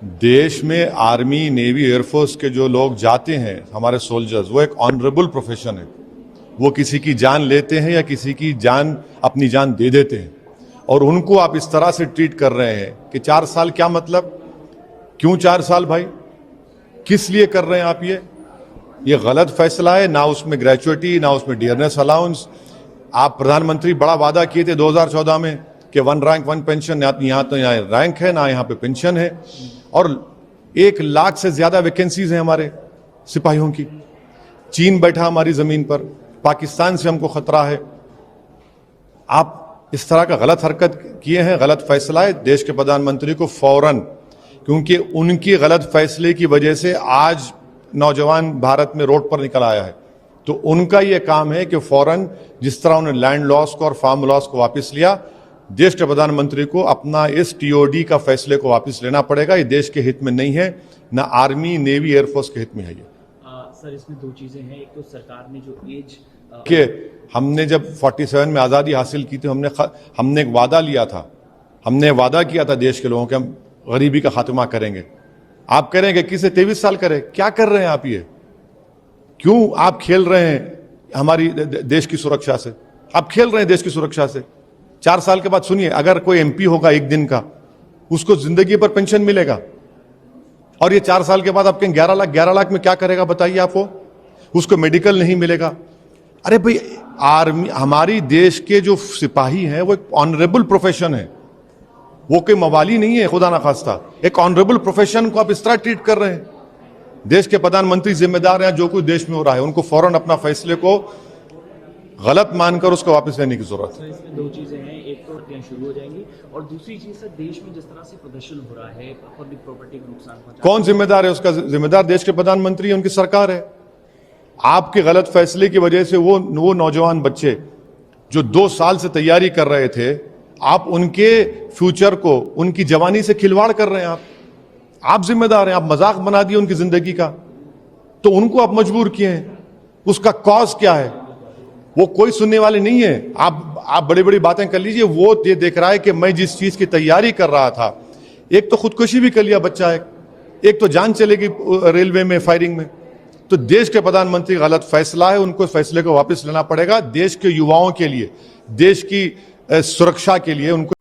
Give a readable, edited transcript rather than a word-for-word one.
देश में army, navy, air force के जो लोग जाते हैं, हमारे सोल्जर्स, वो एक ऑनरेबल प्रोफेशन है। वो किसी की जान लेते हैं या किसी की जान, अपनी जान दे देते हैं, और उनको आप इस तरह से ट्रीट कर रहे हैं कि 4 साल, क्या मतलब? क्यों 4 साल भाई? किस लिए कर रहे हैं आप ये गलत फैसला है। ना उसमें ग्रेचुइटी, ना उसमें डियरनेस अलाउंस। आप प्रधानमंत्री बड़ा वादा किए थे 2014 में कि 1 रैंक 1 पेंशन, यहाँ तो यहाँ रैंक है ना यहाँ पे पेंशन है, और 1 लाख से ज्यादा वैकेंसीज हैं हमारे सिपाहियों की। चीन बैठा हमारी जमीन पर, पाकिस्तान से हमको खतरा है। आप इस तरह का गलत हरकत किए हैं, गलत फैसला है। देश के प्रधानमंत्री को फौरन, क्योंकि उनकी गलत फैसले की वजह से आज नौजवान भारत में रोड पर निकल आया है, तो उनका यह काम है कि फौरन, जिस तरह उन्होंने लैंड लॉस को और फार्म लॉस को वापस लिया, देश के प्रधानमंत्री को अपना इस टीओडी का फैसले को वापस लेना पड़ेगा। ये देश के हित में नहीं है, ना आर्मी, नेवी, एयरफोर्स के हित में है ये। सर, इसमें 2 चीजें हैं। एक तो सरकार ने जो एज कि हमने जब 47 में आज़ादी हासिल की थी, हमने एक वादा लिया था, हमने वादा किया था देश के लोगों के, हम गरीबी का खात्मा करेंगे। आप करेंगे, किसे 23 साल करे? क्या कर रहे हैं आप? ये क्यों आप खेल रहे हैं हमारी देश की सुरक्षा से? आप खेल रहे हैं देश की सुरक्षा से। 4 साल के बाद सुनिए, अगर कोई एमपी होगा 1 दिन का, उसको जिंदगी पर पेंशन मिलेगा, और ये 4 साल के बाद आपके 11 लाख में क्या करेगा बताइए आपको? उसको मेडिकल नहीं मिलेगा। अरे भाई, आर्मी, हमारी देश के जो सिपाही हैं, वो एक ऑनरेबल प्रोफेशन है, वो कोई मवाली नहीं है, खुदा ना खास्ता। एक ऑनरेबल प्रोफेशन को आप इस तरह ट्रीट कर रहे हैं। देश के प्रधानमंत्री जिम्मेदार हैं जो कुछ देश में हो रहा है, उनको फौरन अपना फैसले को गलत मानकर उसको वापस लेने की जरूरत है। इसमें 2 चीजें हैं। एक तो हत्याएं शुरू हो जाएंगी, और दूसरी चीज सर, देश में जिस तरह से प्रदर्शन हो रहा है, पब्लिक प्रॉपर्टी को नुकसान पहुंचा, कौन जिम्मेदार है? उसका जिम्मेदार देश के प्रधानमंत्री है, उनकी सरकार है। आपके गलत फैसले की वजह से वो नौजवान बच्चे जो 2 साल से तैयारी कर रहे थे, आप उनके फ्यूचर को, उनकी जवानी से खिलवाड़ कर रहे हैं। आप जिम्मेदार हैं। आप मजाक बना दिए उनकी जिंदगी का, तो उनको आप मजबूर किए हैं। उसका कॉज क्या है? वो कोई सुनने वाले नहीं है। आप बड़ी बड़ी बातें कर लीजिए, वो ये देख रहा है कि मैं जिस चीज की तैयारी कर रहा था, एक तो खुदकुशी भी कर लिया बच्चा, एक तो जान चलेगी रेलवे में फायरिंग में। तो देश के प्रधानमंत्री गलत फैसला है, उनको फैसले को वापस लेना पड़ेगा। देश के युवाओं के लिए, देश की सुरक्षा के लिए उनको